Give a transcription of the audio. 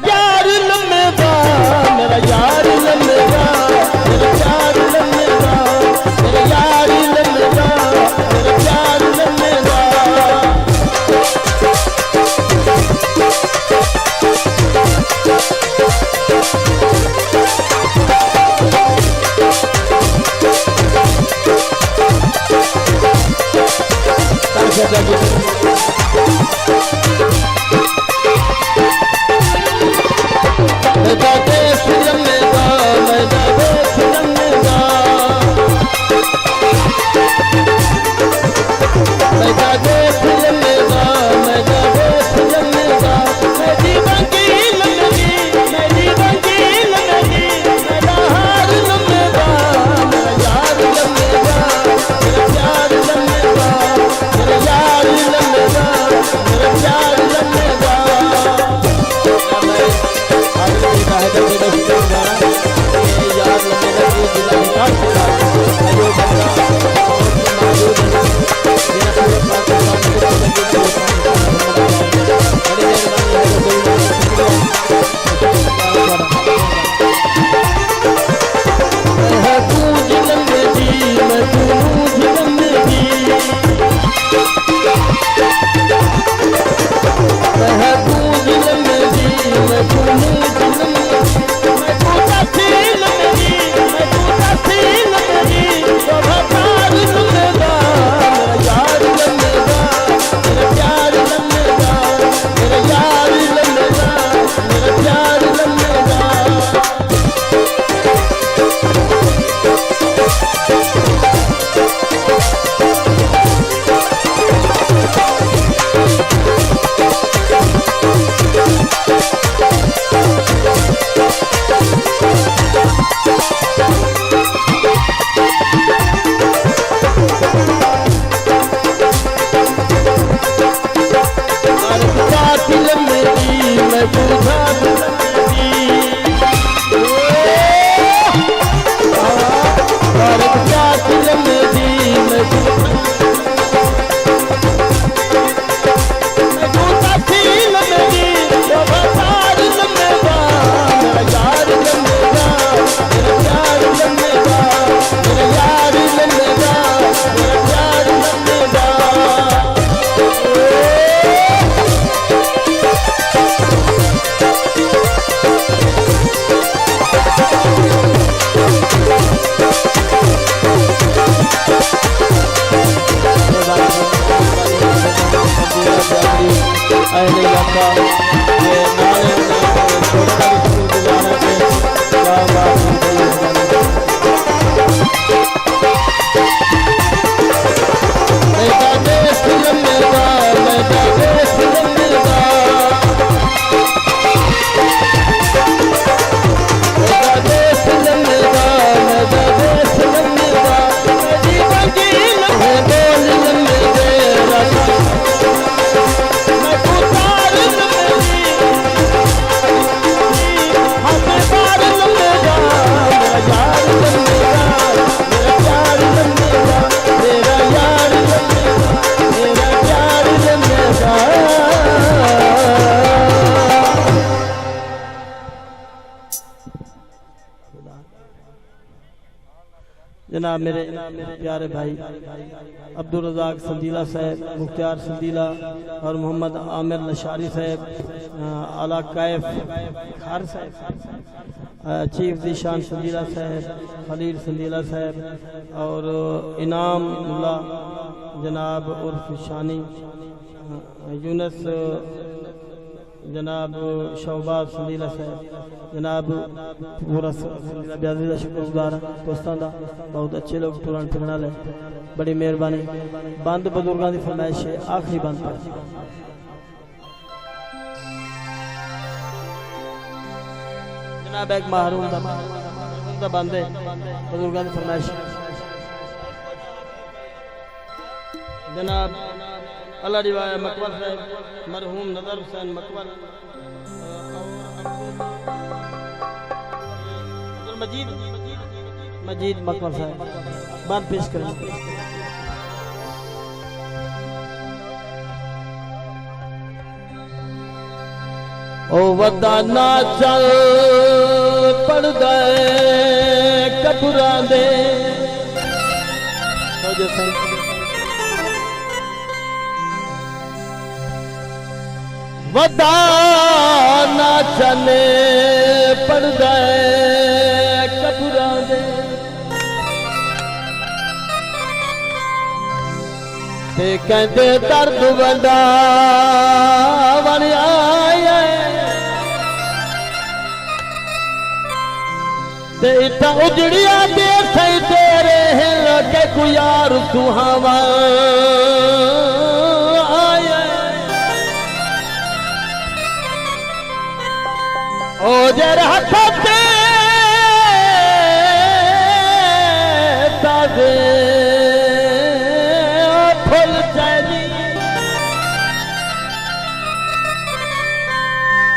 प्यार लम्बा, मेरा यार लम्बा, मेरा प्यार लम्बा, मेरा यार लम्बा, मेरा प्यार लम्बा। जनाब मेरे प्यारे भाई अब्दुल रज़ाक संदीला साहब, मुख्तार संदीला और मोहम्मद आमिर लशारी साहब, आला कैफ खार साहब, चीफ दिशान संदीला साहब, खलील संदीला साहब और इनाम मुल्ला जनाब उर्फ शानी, यूनस जनाब शहबाज संदीला साहब, जनाब पूरा संदीला शुक्रगुजार दोस्तों का, बहुत अच्छे लोग तुरंत फिरना ले, बड़ी मेहरबानी। बंद बुजुर्गों की फरमाइश है, आखिरी बंद पर जनाब एक महरूम का बंद है, बुजुर्गों की फरमाइश जनाब अल्लाह रिवाया मकबर साहब, मरहूम नजर हुसैन मकबर और मजीद मकबर साहब बात पेश करें। ओ वदा ना चल पड़दा कटुरा दे वदा ना चले पड़दा कटुरा दे ते कहते दर्द वदा वणिया ते इता उजड़िया दे सही तेरे के को यार सुहावा ओ जर हथ ते